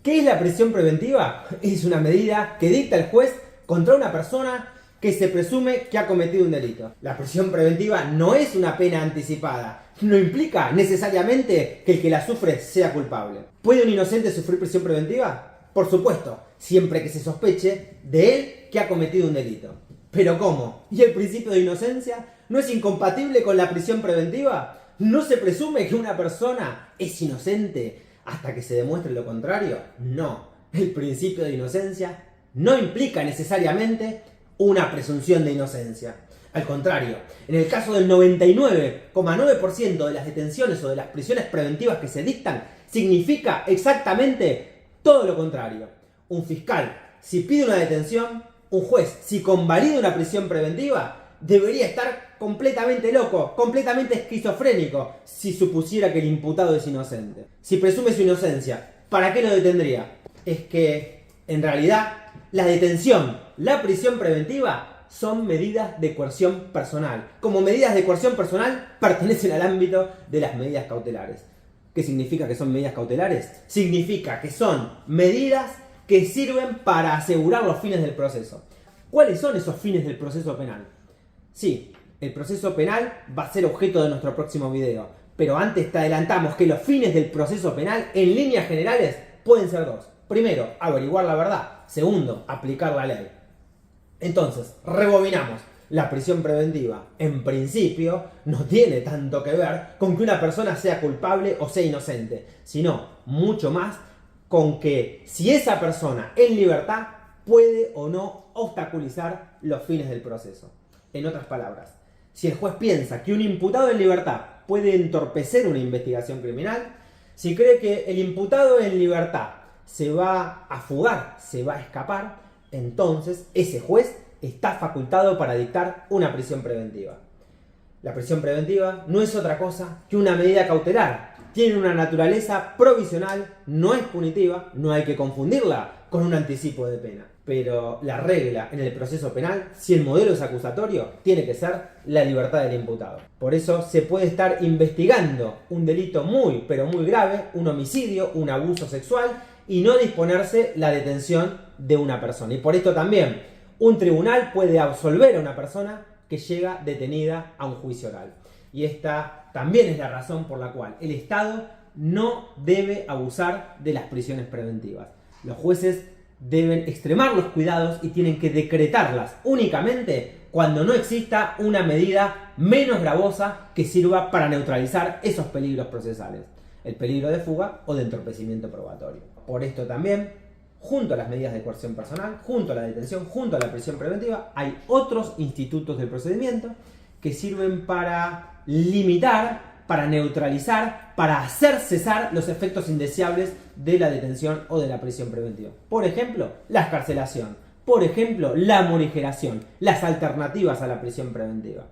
¿Qué es la prisión preventiva? Es una medida que dicta el juez contra una persona que se presume que ha cometido un delito. La prisión preventiva no es una pena anticipada. No implica necesariamente que el que la sufre sea culpable. ¿Puede un inocente sufrir prisión preventiva? Por supuesto, siempre que se sospeche de él que ha cometido un delito. ¿Pero cómo? ¿Y el principio de inocencia no es incompatible con la prisión preventiva? ¿No se presume que una persona es inocente hasta que se demuestre lo contrario? No. El principio de inocencia no implica necesariamente una presunción de inocencia. Al contrario, en el caso del 99,9% de las detenciones o de las prisiones preventivas que se dictan, significa exactamente todo lo contrario. Un fiscal, si pide una detención, un juez, si convalida una prisión preventiva, debería estar completamente loco, completamente esquizofrénico, si supusiera que el imputado es inocente. Si presume su inocencia, ¿para qué lo detendría? Es que, en realidad, la detención, la prisión preventiva, son medidas de coerción personal. Como medidas de coerción personal, pertenecen al ámbito de las medidas cautelares. ¿Qué significa que son medidas cautelares? Significa que son medidas que sirven para asegurar los fines del proceso. ¿Cuáles son esos fines del proceso penal? Sí, el proceso penal va a ser objeto de nuestro próximo video, pero antes te adelantamos que los fines del proceso penal, en líneas generales, pueden ser dos. Primero, averiguar la verdad. Segundo, aplicar la ley. Entonces, rebobinamos. La prisión preventiva, en principio, no tiene tanto que ver con que una persona sea culpable o sea inocente, sino mucho más con que si esa persona en libertad puede o no obstaculizar los fines del proceso. En otras palabras, si el juez piensa que un imputado en libertad puede entorpecer una investigación criminal, si cree que el imputado en libertad se va a fugar, se va a escapar, entonces ese juez está facultado para dictar una prisión preventiva. La prisión preventiva no es otra cosa que una medida cautelar. Tiene una naturaleza provisional, no es punitiva, no hay que confundirla con un anticipo de pena. Pero la regla en el proceso penal, si el modelo es acusatorio, tiene que ser la libertad del imputado. Por eso se puede estar investigando un delito muy, pero muy grave, un homicidio, un abuso sexual, y no disponerse la detención de una persona. Y por esto también un tribunal puede absolver a una persona que llega detenida a un juicio oral. Y esta también es la razón por la cual el Estado no debe abusar de las prisiones preventivas. Los jueces deben extremar los cuidados y tienen que decretarlas únicamente cuando no exista una medida menos gravosa que sirva para neutralizar esos peligros procesales. El peligro de fuga o de entorpecimiento probatorio. Por esto también, junto a las medidas de coerción personal, junto a la detención, junto a la prisión preventiva, hay otros institutos del procedimiento que sirven para limitar, para neutralizar, para hacer cesar los efectos indeseables de la detención o de la prisión preventiva. Por ejemplo, la excarcelación. Por ejemplo, la morigeración, las alternativas a la prisión preventiva.